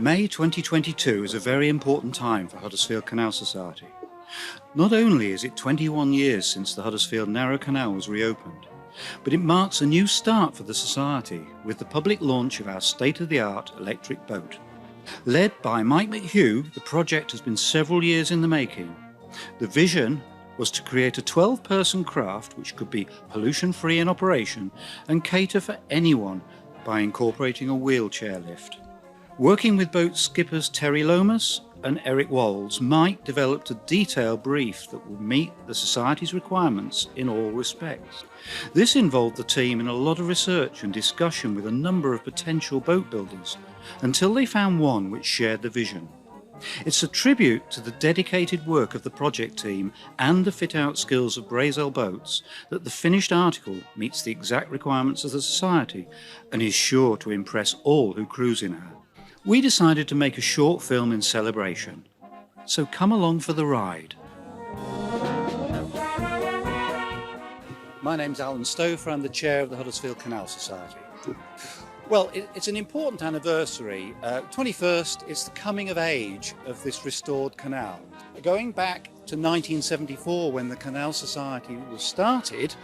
May 2022 is a very important time for Huddersfield Canal Society. Not only is it 21 years since the Huddersfield Narrow Canal was reopened, but it marks a new start for the Society with the public launch of our state-of-the-art electric boat. Led by Mike McHugh, the project has been several years in the making. The vision was to create a 12-person craft which could be pollution-free in operation and cater for anyone by incorporating a wheelchair lift. Working with boat skippers Terry Lomas and Eric Walls, Mike developed a detailed brief that would meet the Society's requirements in all respects. This involved the team in a lot of research and discussion with a number of potential boat builders until they found one which shared the vision. It's a tribute to the dedicated work of the project team and the fit-out skills of Brazel Boats that the finished article meets the exact requirements of the Society and is sure to impress all who cruise in her. We decided to make a short film in celebration, so come along for the ride. My name's Alan Stouffer, I'm the chair of the Huddersfield Canal Society. Well, it's an important anniversary. 21st, it's the coming of age of this restored canal. Going back to 1974, when the Canal Society was started,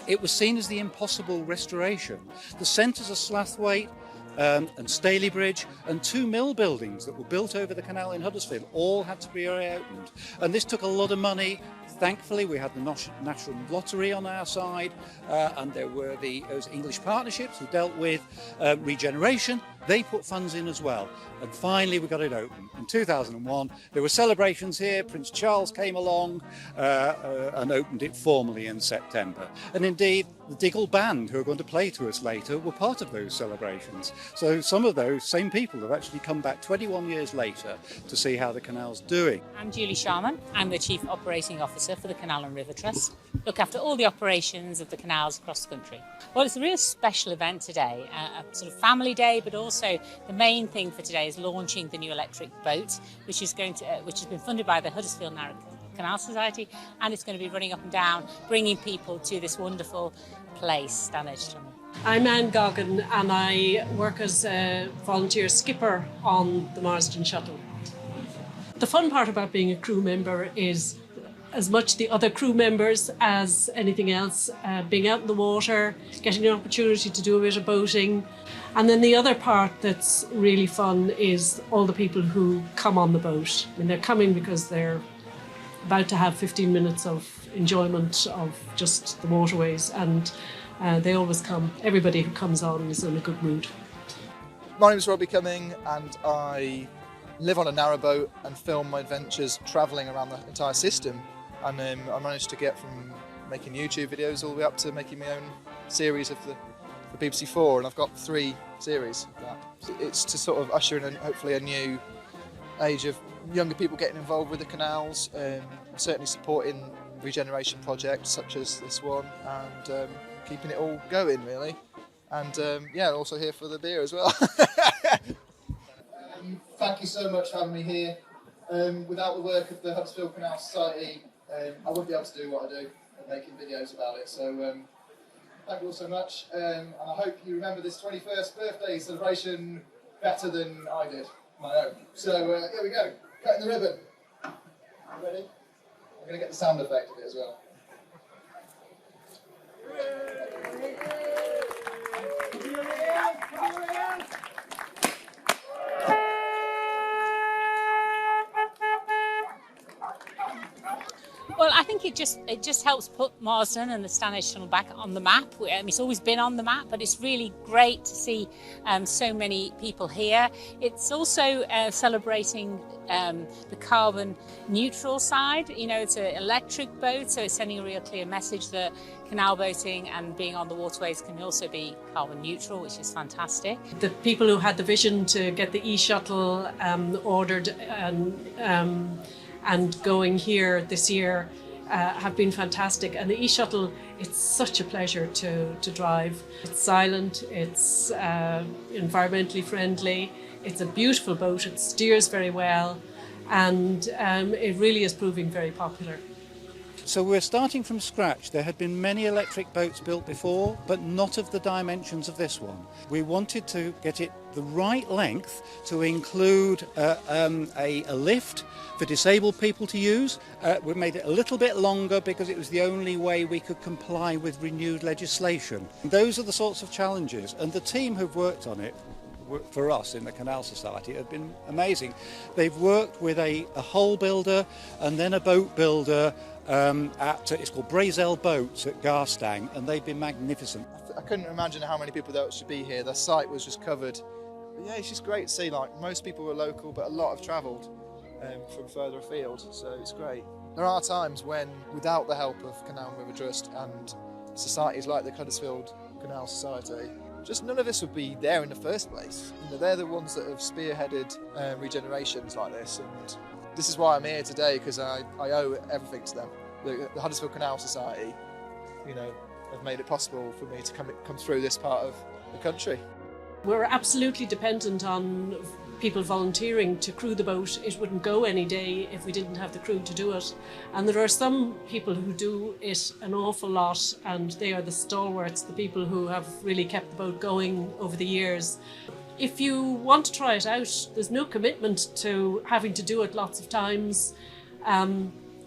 it was seen as the impossible restoration. The centres of Slathwaite and Stalybridge and two mill buildings that were built over the canal in Huddersfield all had to be reopened. And this took a lot of money. Thankfully, we had the National Lottery on our side, and there were those English partnerships who dealt with regeneration. They put funds in as well. And finally, we got it open. In 2001, there were celebrations here. Prince Charles came along and opened it formally in September. And indeed, the Diggle Band, who are going to play to us later, were part of those celebrations. So some of those same people have actually come back 21 years later to see how the canal's doing. I'm Julie Sharman. I'm the Chief Operating Officer for the Canal River Trust. Look after all the operations of the canals across the country. Well, it's a real special event today, a sort of family day, but also the main thing for today is launching the new electric boat, which has been funded by the Huddersfield Narrow Canal Society, and it's going to be running up and down, bringing people to this wonderful place, Standedge Tunnel. I'm Anne Goggin and I work as a volunteer skipper on the Marsden shuttle. The fun part about being a crew member is as much the other crew members as anything else, being out in the water, getting an opportunity to do a bit of boating. And then the other part that's really fun is all the people who come on the boat. I mean, they're coming because they're about to have 15 minutes of enjoyment of just the waterways, and they always come. Everybody who comes on is in a good mood. My name is Robbie Cumming and I live on a narrowboat and film my adventures travelling around the entire system. And I managed to get from making YouTube videos all the way up to making my own series of the BBC4, and I've got 3 series of that. It's to sort of usher in hopefully a new age of younger people getting involved with the canals, certainly supporting regeneration projects such as this one, and keeping it all going really. And yeah, also here for the beer as well. Thank you so much for having me here. Without the work of the Huddersfield Canal Society, I wouldn't be able to do what I do and making videos about it. So thank you all so much, and I hope you remember this 21st birthday celebration better than I did my own. So here we go, cutting the ribbon. You ready? I'm going to get the sound effect of it as well. Well, I think it just helps put Marsden and the Standedge Tunnel back on the map. It's always been on the map, but it's really great to see so many people here. It's also celebrating the carbon neutral side. You know, it's an electric boat, so it's sending a real clear message that canal boating and being on the waterways can also be carbon neutral, which is fantastic. The people who had the vision to get the e-shuttle ordered and going here this year have been fantastic. And the e-shuttle, it's such a pleasure to drive. It's silent, it's environmentally friendly, it's a beautiful boat, it steers very well, and it really is proving very popular. So we're starting from scratch. There had been many electric boats built before, but not of the dimensions of this one. We wanted to get it the right length to include a lift for disabled people to use. We made it a little bit longer because it was the only way we could comply with renewed legislation. Those are the sorts of challenges, and the team who've worked on it for us in the Canal Society have been amazing. They've worked with a hull builder and then a boat builder it's called Brazel Boats at Garstang, and they've been magnificent. I couldn't imagine how many people there should be here. The site was just covered. But yeah, it's just great to see, like, most people were local, but a lot have travelled from further afield, so it's great. There are times when, without the help of Canal River Trust and societies like the Huddersfield Canal Society, just none of this would be there in the first place. You know, they're the ones that have spearheaded regenerations like this, and this is why I'm here today, because I owe everything to them. The Huddersfield Canal Society, you know, have made it possible for me to come through this part of the country. We're absolutely dependent on people volunteering to crew the boat. It wouldn't go any day if we didn't have the crew to do it. And there are some people who do it an awful lot, and they are the stalwarts, the people who have really kept the boat going over the years. If you want to try it out, there's no commitment to having to do it lots of times.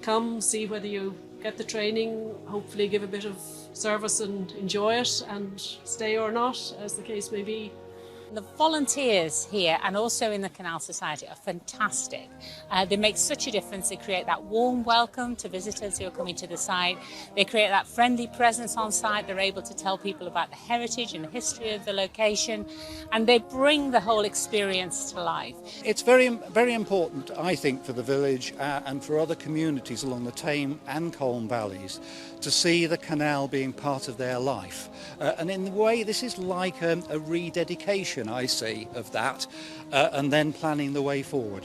Come, see whether you get the training, hopefully give a bit of service and enjoy it, and stay or not, as the case may be. The volunteers here and also in the Canal Society are fantastic. They make such a difference. They create that warm welcome to visitors who are coming to the site. They create that friendly presence on site. They're able to tell people about the heritage and the history of the location, and they bring the whole experience to life. It's very, very important, I think, for the village and for other communities along the Tame and Colne valleys to see the canal being part of their life. And in a way, this is like a rededication, I see, of that, and then planning the way forward.